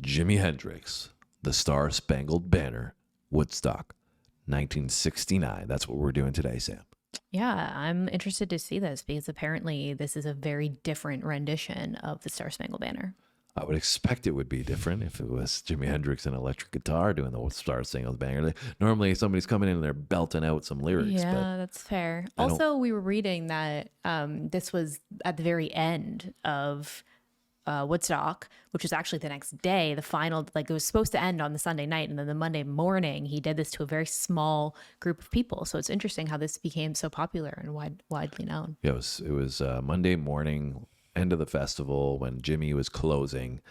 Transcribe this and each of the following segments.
Jimi Hendrix, the Star Spangled Banner, Woodstock, 1969. That's what we're doing today, Sam. Yeah, I'm interested to see this because apparently this is a very different rendition of the Star Spangled Banner. I would expect it would be different if it was Jimi Hendrix and electric guitar doing the Star Spangled Banner. Normally, somebody's coming in and they're belting out some lyrics, but Yeah, that's fair. I don't. Also, we were reading that this was at the very end of Woodstock, which was actually the next day, the final, like it was supposed to end on the Sunday night. And then the Monday morning, he did this to a very small group of people. So it's interesting how this became so popular and widely known. Yeah, it was Monday morning, end of the festival when Jimmy was closing,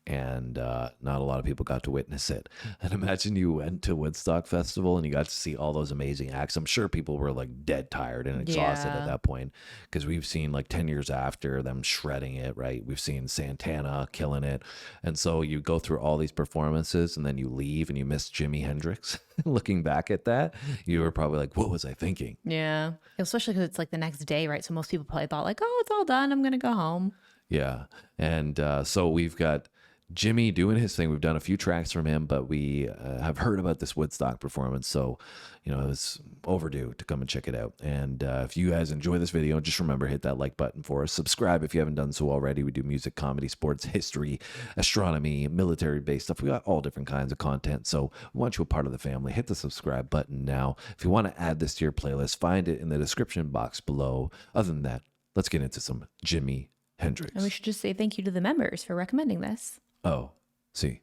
and not a lot of people got to witness it. And imagine you went to Woodstock Festival and you got to see all those amazing acts. I'm sure people were like dead tired and exhausted at Yeah. that point because we've seen like 10 years after them shredding it, right? We've seen Santana killing it. And so you go through all these performances and then you leave and you miss Jimi Hendrix. Looking back at that, you were probably like, what was I thinking? Yeah. Especially because it's like the next day, right? So most people probably thought like, oh, it's all done. I'm going to go home. Yeah. And so we've got Jimmy doing his thing. We've done a few tracks from him, but we have heard about this Woodstock performance. So, it's overdue to come and check it out. And if you guys enjoy this video, just remember, hit that like button for us. Subscribe if you haven't done so already. We do music, comedy, sports, history, astronomy, military-based stuff. We got all different kinds of content. So we want you a part of the family. Hit the subscribe button now. If you want to add this to your playlist, find it in the description box below. Other than that, let's get into some Jimi Hendrix. And we should just say thank you to the members for recommending this. Oh, see,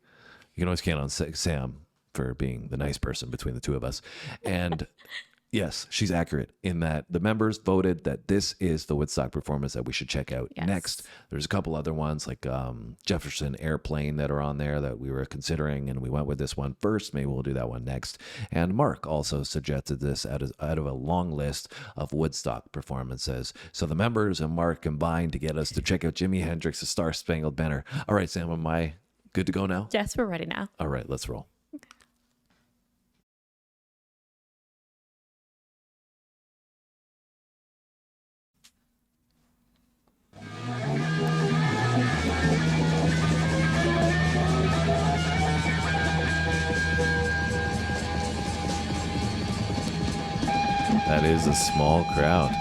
you can always count on Sam for being the nice person between the two of us. And yes, she's accurate in that the members voted that this is the Woodstock performance that we should check out Yes. next. There's a couple other ones like Jefferson Airplane that are on there that we were considering, and we went with this one first. Maybe we'll do that one next. And Mark also suggested this out of a long list of Woodstock performances. So the members and Mark combined to get us to check out Jimi Hendrix's Star Spangled Banner. All right, Sam, am I good to go now? Yes, we're ready now. All right, let's roll. That is a small crowd.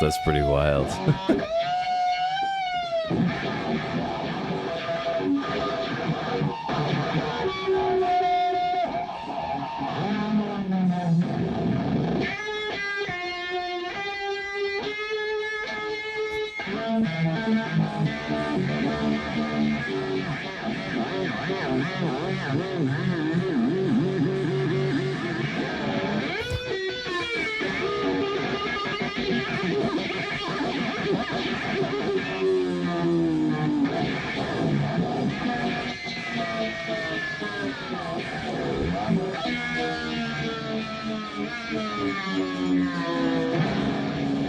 That's pretty wild.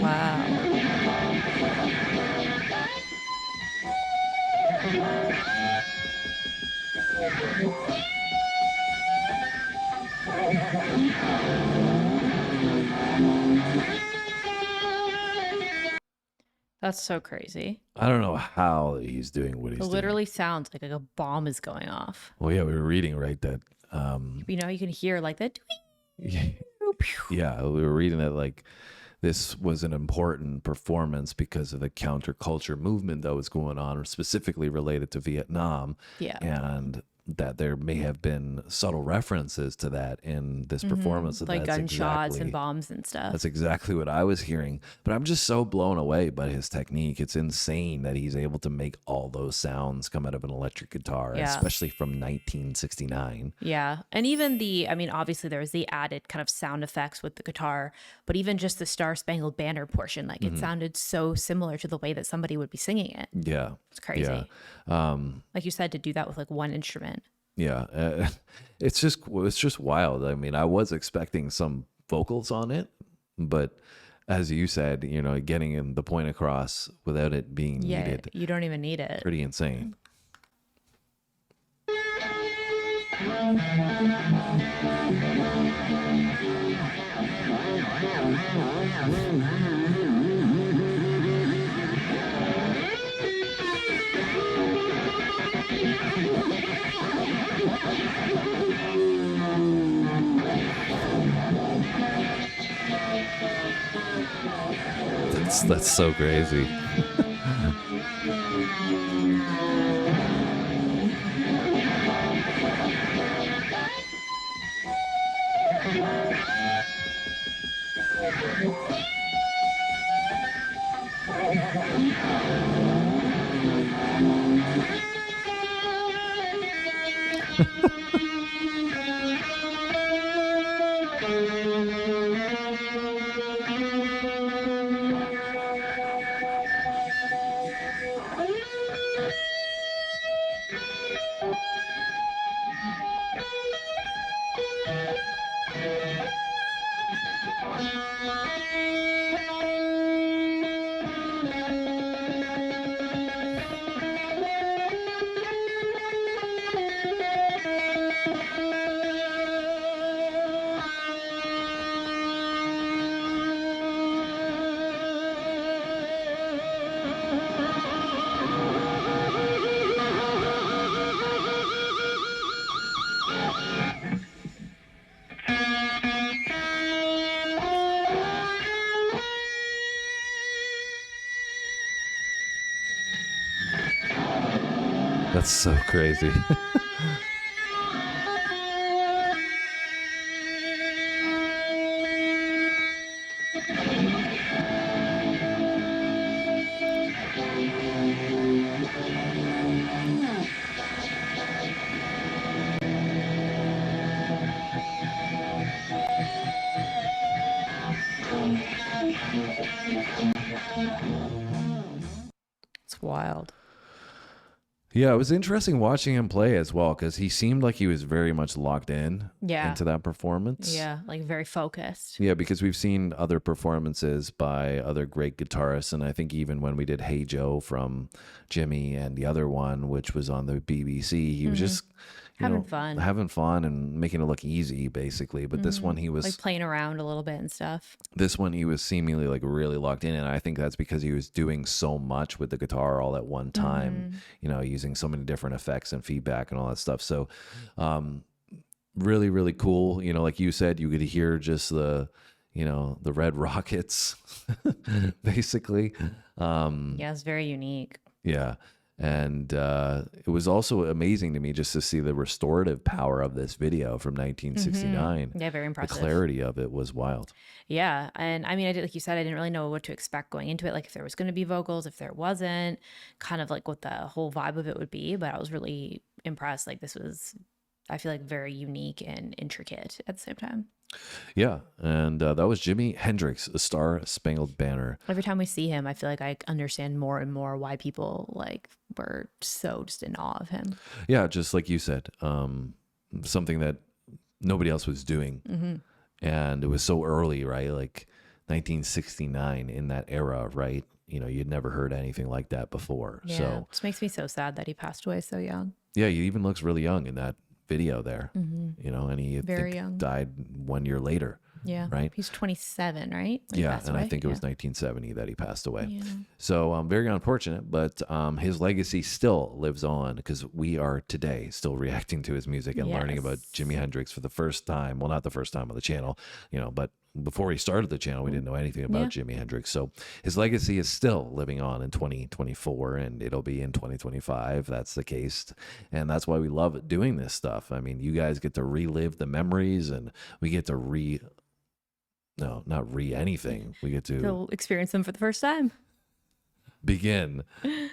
Wow. That's so crazy. I don't know how he's doing what It he's doing. literally sounds like a bomb is going off. Well, yeah, we were reading, right, that You know, you can hear like that. yeah, we were reading that like this was an important performance because of the counterculture movement that was going on, or specifically related to Vietnam. Yeah. And that there may have been subtle references to that in this performance. And Like that's gunshots exactly, and bombs and stuff. that's exactly what I was hearing. But I'm just so blown away by his technique. It's insane that he's able to make all those sounds come out of an electric guitar, Yeah. especially from 1969. Yeah. And even I mean, obviously there was the added kind of sound effects with the guitar, but even just the Star Spangled Banner portion, like it sounded so similar to the way that somebody would be singing it. Yeah. It's crazy. Yeah. Like you said, to do that with like one instrument. Yeah, it's just wild. I mean, I was expecting some vocals on it, but as you said, you know, getting the point across without it being Yeah. needed, You don't even need it. pretty insane. That's so crazy. That's so crazy. It's wild. Yeah, it was interesting watching him play as well because he seemed like he was very much locked in Yeah. into that performance. Yeah. Like very focused. Yeah, because we've seen other performances by other great guitarists. And I think even when we did Hey Joe from Jimmy and the other one, which was on the BBC, he was just Having fun. having fun and making it look easy, basically. But this one, he was Like playing around a little bit and stuff. this one he was seemingly like really locked in, and I think that's because he was doing so much with the guitar all at one time, you know, using so many different effects and feedback and all that stuff. So really, really cool. You know, like you said, you could hear just the red rockets basically. Yeah. It's very unique. Yeah. And it was also amazing to me just to see the restorative power of this video from 1969. Yeah. Very The impressive. clarity of it was wild. Yeah. And I mean, like you said, I didn't really know what to expect going into it. Like if there was going to be vocals, if there wasn't, kind of like what the whole vibe of it would be. But I was really impressed. Like this was, I feel like, very unique and intricate at the same time. Yeah. And that was Jimi Hendrix, A Star Spangled Banner. Every time we see him, I feel like I understand more and more why people like were so just in awe of him. Yeah, just like you said, something that nobody else was doing. And it was so early, right? Like 1969 in that era, right? You know, you'd never heard anything like that before. Yeah. So, It just makes me so sad that he passed away so young. yeah, he even looks really young in that video there, you know, and he I Very think young. died 1 year later. Yeah. right? He's 27, right? When he Yeah, passed and I away? think it was 1970 that he passed away. Yeah. So very unfortunate, but his legacy still lives on because we are today still reacting to his music and learning about Yes. Jimi Hendrix for the first time. Well, not the first time on the channel, but before he started the channel, we didn't know anything about Jimi Hendrix. So his legacy is still living on in 2024, and it'll be in 2025. That's the case. And that's why we love doing this stuff. I mean, you guys get to relive the memories, and we get to no, not anything. We get to He'll experience them for the first time. begin.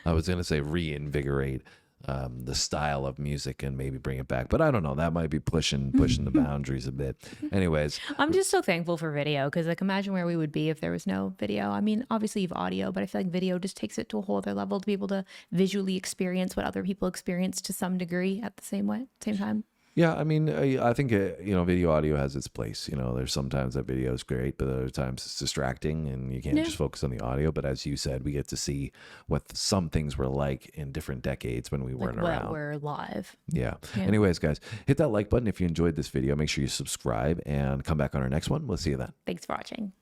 I was going to say reinvigorate the style of music and maybe bring it back, but I don't know. That might be pushing the boundaries a bit. Anyways, I'm just so thankful for video because, like, imagine where we would be if there was no video. I mean, obviously, you have audio, but I feel like video just takes it to a whole other level to be able to visually experience what other people experience to some degree at the same time. yeah, I mean, I think video audio has its place. There's sometimes that video is great, but other times it's distracting, and you can't just focus on the audio. But as you said, we get to see what some things were like in different decades when we weren't around. We're live. Yeah. Anyways, guys, hit that like button if you enjoyed this video. Make sure you subscribe and come back on our next one. We'll see you then. Thanks for watching.